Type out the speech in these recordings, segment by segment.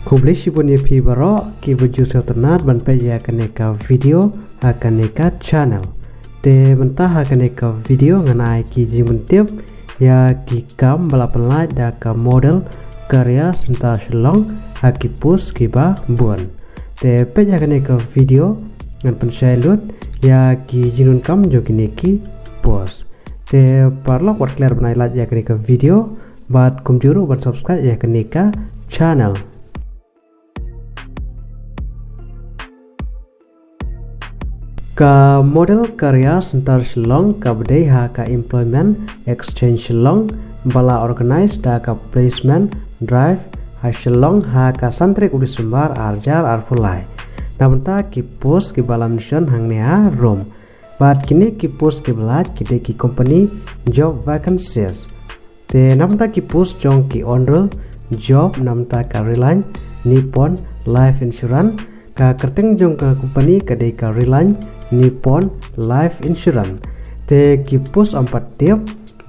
Kumplishi punya pibaro ki baju setenat ban peja kaneka video akaneka channel. Te mentah akaneka video nganai ki jimentip ya ki kam balapan lai da ka model karya senta shalong aki post ki ba buan. Te peja akaneka video ngan pensailut ya ki jinun kam jogine ki post. Te parlok wat clear banai lai ya akaneka video bat kumjuru ban subscribe ya akaneka channel. Ka model karya sentar Shillong ka bedai ha ka employment exchange Shillong bala organize da ka placement drive ha Shillong ha ka santrik udi sumbar arjar arfulai namenta ki post ki bala mission hang neha room bat kini ki post ki belat ki de ki company job vacancies te namenta ki post jong ki onroll job namenta ka Reliance Nippon Life Insurance ka kerteng jong ka company ka de ka Reliance Nippon Life Insurance te ki post 4 tiap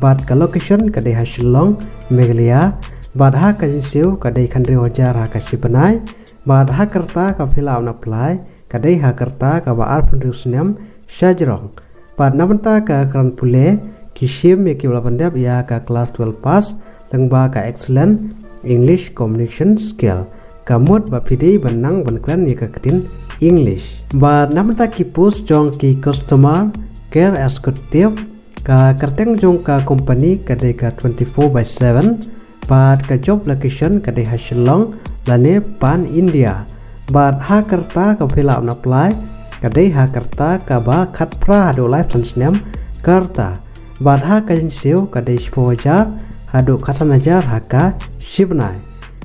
bat ka location ka de Shillong Meghalaya bat ha ka jinsiu ka de khandri hojar ha ka sipanai bat ha kerta ka filaw na apply ka de ha kerta ka ba arpun rusnem shajrong bat namenta ka kran pule ki shim me ki wala pandap ya ka class 12 pass lengba ka excellent English communication skill kamut ba pidi benang ban klan ya ka ketin English. But namenta ki post jong ki customer care executive ka kerteng jong ka company ka de ka 24/7 but ka job location ka de Shillong lane pan India. But ha kerta ka fill up na apply ka de ha kerta ka ba khat pra do life transnem kerta. But ha ka jinsiu ka de spojar ha do khatanajar ha ka shibnai.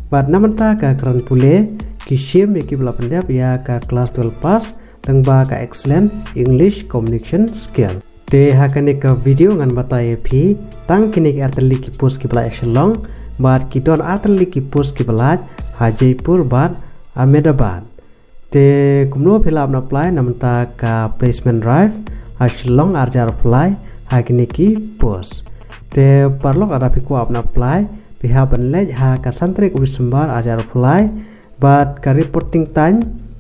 But namenta ka kran pule ki shim ki bela pendap ya ka class 12 pass tengba ka excellent English communication skill te hakane ka video ngan batai phi tang kini ki arteli ki post ki bela Shillong bat ki don arteli ki post ki bela ha Jaipur bat Ahmedabad te kumno philap na apply namta ka placement drive ha Shillong arjar apply ha kini ki post te parlok ada phi ko apna apply pihak penlej ha ka santrik ubisembar arjar apply but ka reporting time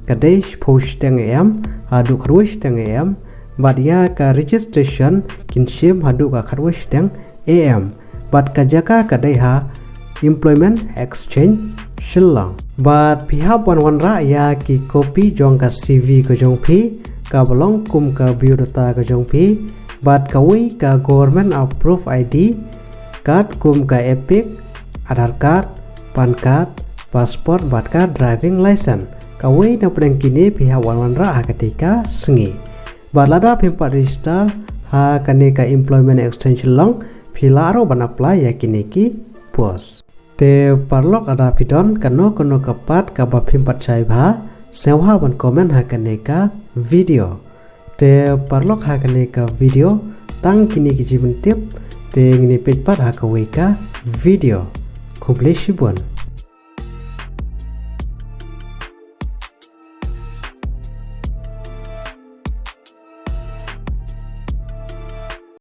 ka day post teng am hadu kharwish teng am but ya ka registration kinshim hadu ka kharwish teng am but ka jaka ka day ha employment exchange Shillong but pihak wan ra ya ki copy jong ka CV ka jong phi ka belong kum ka biodata ka jong phi but ka wi ka government approve ID card kum ka epic Aadhaar card pan card pasport bat ka driving license kawai na pedang kini pihak wan ra ketika sengi balada pimpat register ha kane ka employment exchange Shillong filaro ban apply ya kini ki post te parlok ada pidon kano kapat ka ba pimpat chai bha sewa ban comment ha kane ka video te parlok ha kane ka video tang kini ki jiben tip te ngini page pat ha kawai ka video Kumplishi buan